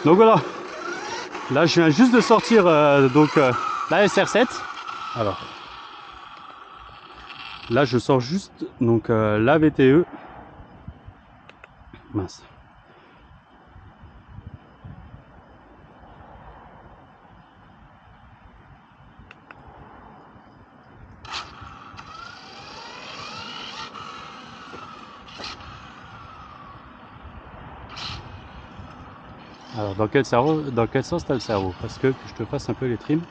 Donc voilà, là je viens juste de sortir la SR7. Alors là je sors juste donc la VTE. Mince. Alors dans quel sens t'as le cerveau? Parce que je te fasse un peu les trims.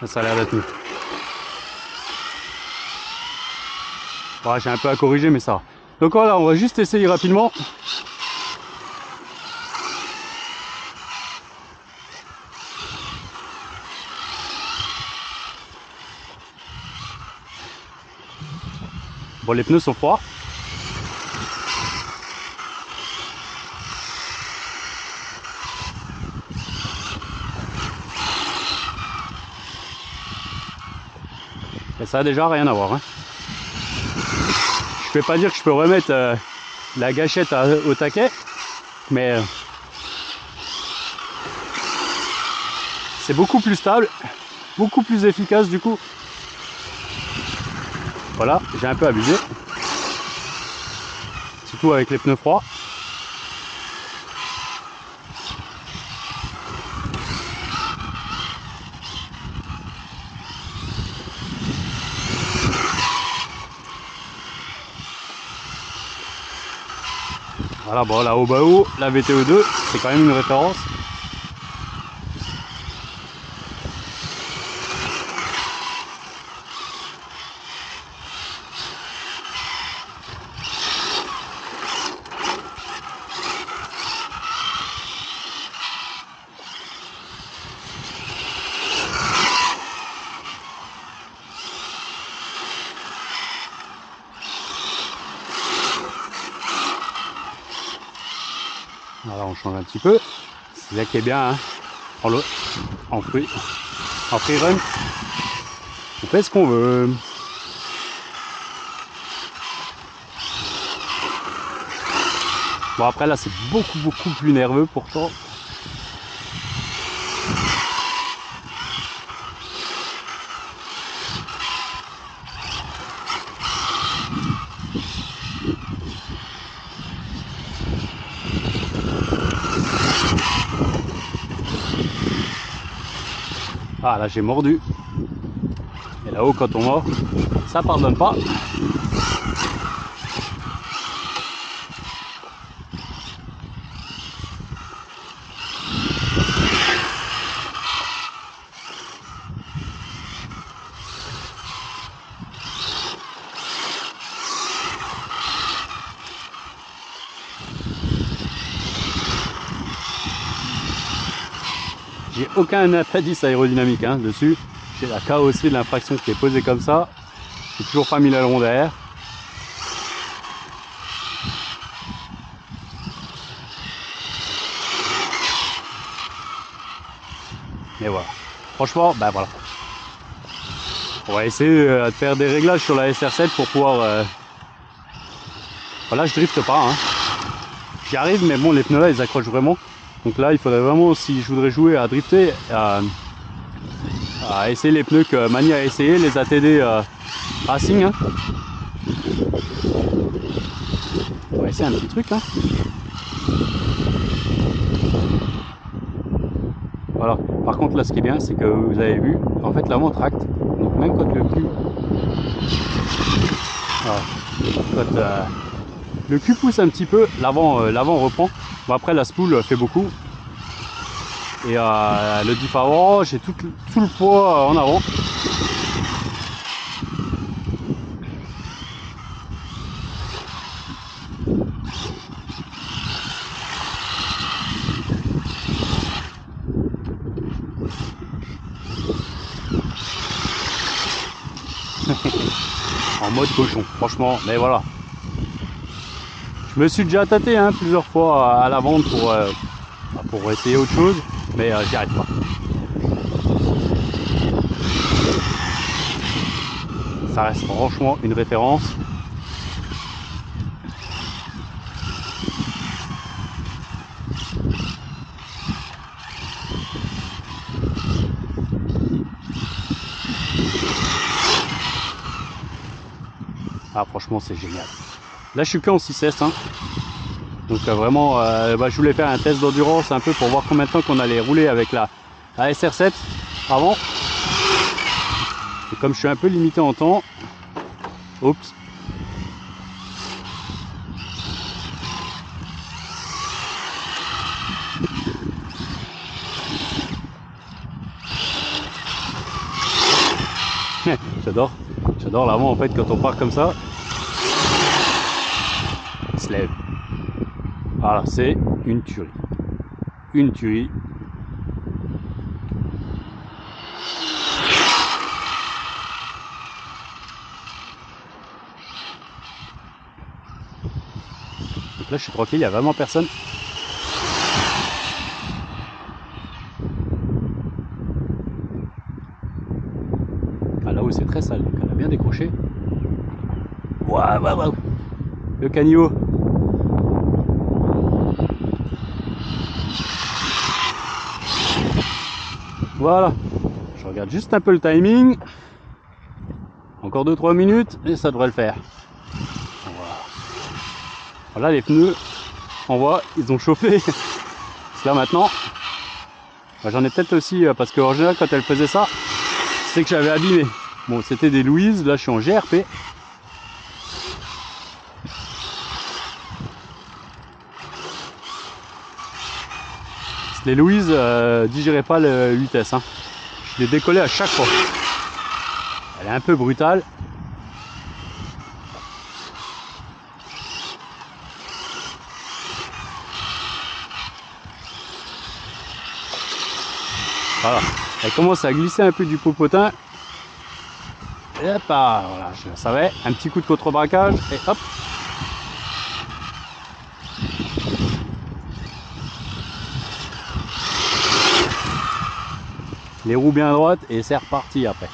Ça a l'air d'être mieux. Ouais, j'ai un peu à corriger mais ça va. Donc voilà, on va juste essayer rapidement. Bon, les pneus sont froids. Et ça a déjà rien à voir. Hein. Je vais pas dire que je peux remettre la gâchette au taquet, mais c'est beaucoup plus stable, beaucoup plus efficace du coup. Voilà, j'ai un peu abusé. Surtout avec les pneus froids. Voilà, bon là au bas haut, la VTE2, c'est quand même une référence. Voilà, on change un petit peu. C'est ça qui est bien, hein. En free run, on fait ce qu'on veut. Bon après là c'est beaucoup plus nerveux pourtant. Ah là j'ai mordu. Et là-haut quand on mord, ça pardonne pas. J'ai aucun appendice aérodynamique hein, dessus. J'ai la carrosserie de l'infraction qui est posée comme ça. J'ai toujours pas mis l'aileron derrière. Mais voilà. Franchement, bah voilà. On va essayer de faire des réglages sur la SR7 pour pouvoir... Voilà, je drifte pas. Hein. J'y arrive, mais bon, les pneus là, ils accrochent vraiment. Donc là, il faudrait vraiment, si je voudrais jouer à drifter, à essayer les pneus que Mani a essayé, les ATD Racing. Hein. On va essayer un petit truc. Hein. Voilà. Par contre, là, ce qui est bien, c'est que vous avez vu, en fait, l'avant tracte. Donc même quand le cul... Voilà. Quand le cul pousse un petit peu, l'avant reprend. Bon, après, la spool fait beaucoup. Et le diff avant, j'ai tout le poids en avant. En mode cochon, franchement, mais voilà. Je me suis déjà tâté hein, plusieurs fois à la vente pour essayer autre chose, mais j'y arrive pas. Ça reste franchement une référence. Ah franchement c'est génial. Là je suis qu'en 6S hein. Donc vraiment je voulais faire un test d'endurance un peu pour voir combien de temps qu'on allait rouler avec la SR7 avant. Et comme je suis un peu limité en temps, oups. J'adore l'avant en fait quand on part comme ça. Il se lève. Voilà, c'est une tuerie. Une tuerie. Donc là je suis tranquille, il n'y a vraiment personne. Ah là-haut c'est très sale, donc elle a bien décroché. Waouh, waouh, waouh. Le caniveau. Voilà. Je regarde juste un peu le timing. Encore 2-3 minutes et ça devrait le faire. Voilà. Voilà les pneus. On voit, ils ont chauffé. Parce que là maintenant, j'en ai peut-être aussi parce qu'en général quand elle faisait ça, c'est que j'avais abîmé. Bon, c'était des Louise, là je suis en GRP. Les Louise digéraient pas le 8S. Hein. Je l'ai décollé à chaque fois. Elle est un peu brutale. Voilà. Elle commence à glisser un peu du popotin. Et hop, voilà, je le savais. Un petit coup de contre-braquage et hop. Les roues bien droites et c'est reparti après.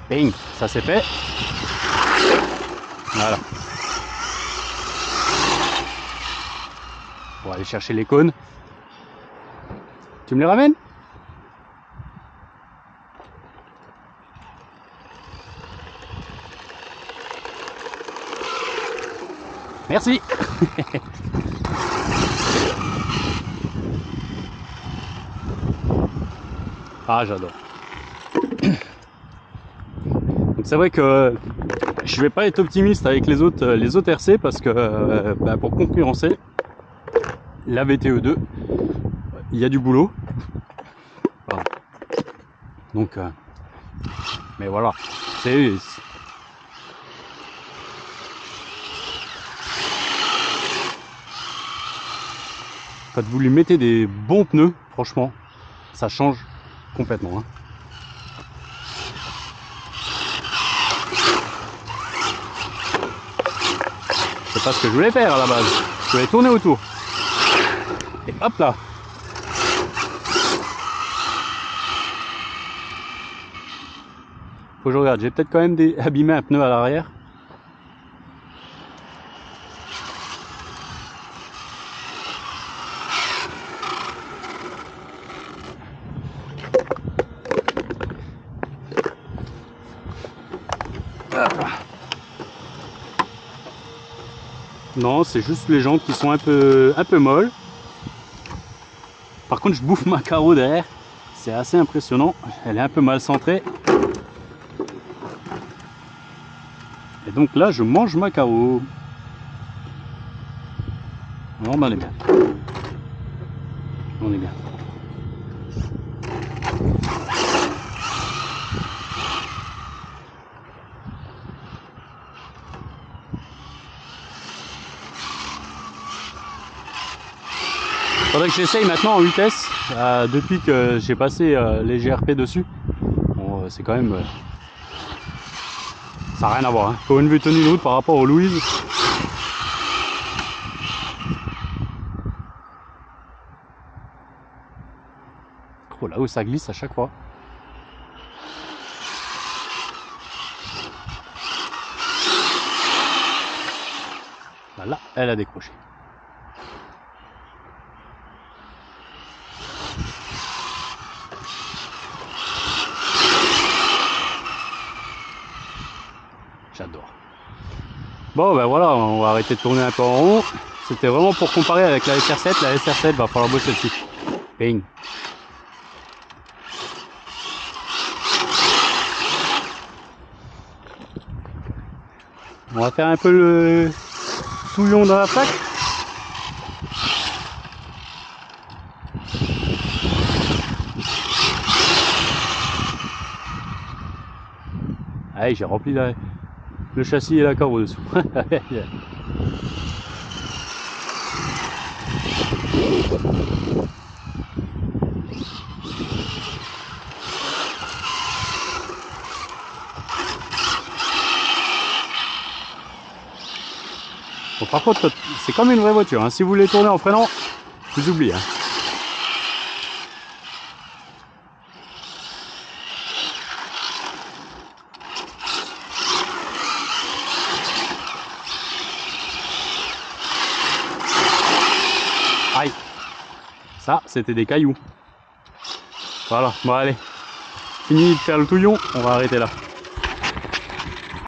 Bing, ça c'est fait. Voilà. On va aller chercher les cônes. Tu me les ramènes? Merci. Ah, j'adore. Donc c'est vrai que je vais pas être optimiste avec les autres RC parce que pour concurrencer la VTE2, il y a du boulot. Voilà. Donc, mais voilà, c'est quand vous lui mettez des bons pneus, franchement, ça change complètement. Hein. C'est pas ce que je voulais faire à la base. Je voulais tourner autour. Et hop là. Faut que je regarde. J'ai peut-être quand même abîmé un pneu à l'arrière. Non, c'est juste les jantes qui sont un peu molles. Par contre, je bouffe ma carreau derrière. C'est assez impressionnant. Elle est un peu mal centrée. Et donc là, je mange ma carreau. On est bien. On est bien. Faudrait que j'essaye maintenant en vitesse, depuis que j'ai passé les GRP dessus. Bon, c'est quand même... ça n'a rien à voir, hein. Pour une vue tenue de route par rapport aux Louise. Oh, là où ça glisse à chaque fois. Là, elle a décroché. J'adore. Bon ben voilà, on va arrêter de tourner un peu en rond. C'était vraiment pour comparer avec la SR7. La SR7 va falloir bosser dessus. Bing. On va faire un peu le touillon dans la plaque. Allez, j'ai rempli le châssis et la coque au-dessous. Bon, par contre, c'est comme une vraie voiture, hein. Si vous voulez tourner en freinant, vous oubliez. Hein. Aïe, ça c'était des cailloux. Voilà, bon allez, fini de faire le touillon, on va arrêter là.